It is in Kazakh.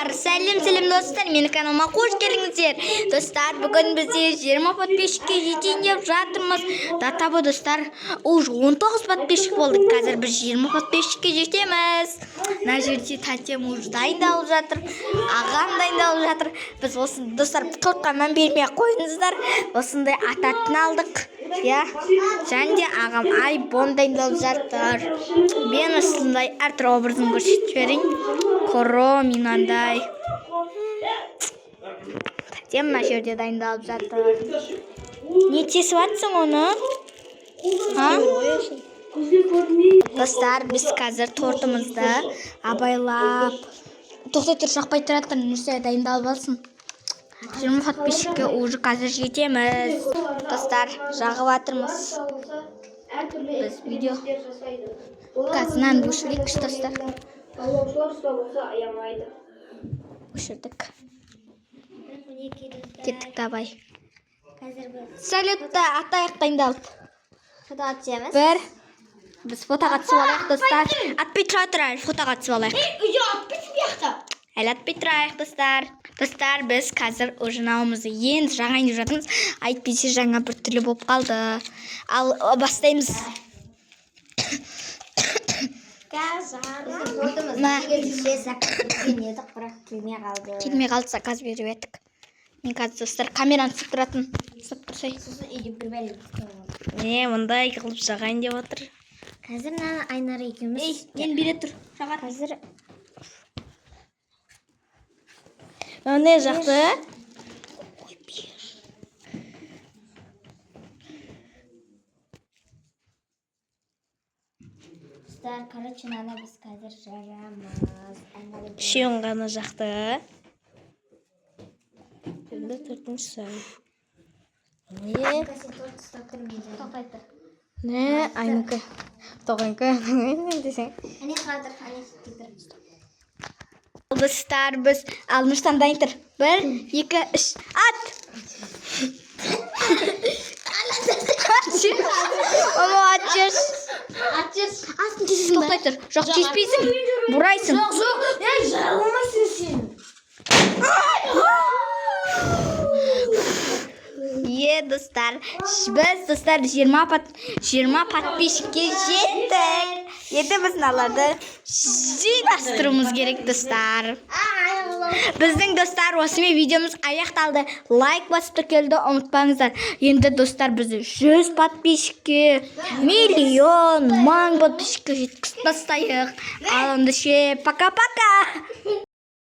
Сәлем достар, менің каналыма қош келдіңіздер. Достар, бүгін бізде 20 подписчикке жетейін деп жатырмыз. Датабы достар, уже 19 подписчик болдық. Қазір біз 20 подписчикке жетеміз. Мына жерде тәтем уже дайындалып жатыр, ағам дайындалып жатыр. Біз осы достар қылыққа мән бермей қойыңыздар. Осындай ататын алдық. Я, және де ағам айбон дайындалып жатыр. Мен осындай әртүрлі образын көрсетіп жіберейін. Коро минандай. Тәтем мына жерде дайындалып жатыр. Не тесіп жатсың оны? Достар, біз қазір тортымызды абайлап. Тоқтай тұр, жақпай тұраттыр, Нұрсая дайындалып алсын. 20 подписчикке уже қазір жетеміз. Достар, жағып жатырмыз. Біз видео қазынан өшірейікші достар. Өшірдік. Кеттік табай. Салютта атайық дайындалып. Бір. Біз фотоға түсіп алайық достар. Атпай тұра тұрайық, фотоға түсіп алайық. Әлі атпай тұрайық достар. Достар, біз қазір ұжынауымызды енді жаңайын жатымыз. Айтпесе жаңа бір түрлі болып қалды. Ал бастаймыз. Келмей қалды, заказ беріп едік. Мен қазір достар камераны сып тұратын. Сып тұрсай. Не, мұндай қылып жағайын деп отыр. Қазір Айнар екеуміз. Мен бере тұр. Қазір не жақты? Короче, нана біз қазір жарамыз. Шеуін ғана жақты. Бірді төртінші сай. Не, айныкі. Тоғынкі. Әне қадыр, әне кетір. Достар, біз алыныштан дайын тұр. 1, 2, 3, ат! Ома атчыз. Астын тесесің бі? Тоқтай тұр. Жоқ, теспейсің. Бұрайсың. Жоқ, жарылмайсың сен. Достар, біз достар 20 подписчикке жеттік. Енді біз наларды жинастыруымыз керек достар. Біздің достар осымен видеомыз аяқталды. Лайк басып тіркелді, ұмытпаңыздар. Енді достар бізді 100 подписчикке, миллион, мың подписчикке жеткізіп тастайық. Ал онда ше, пока-пока.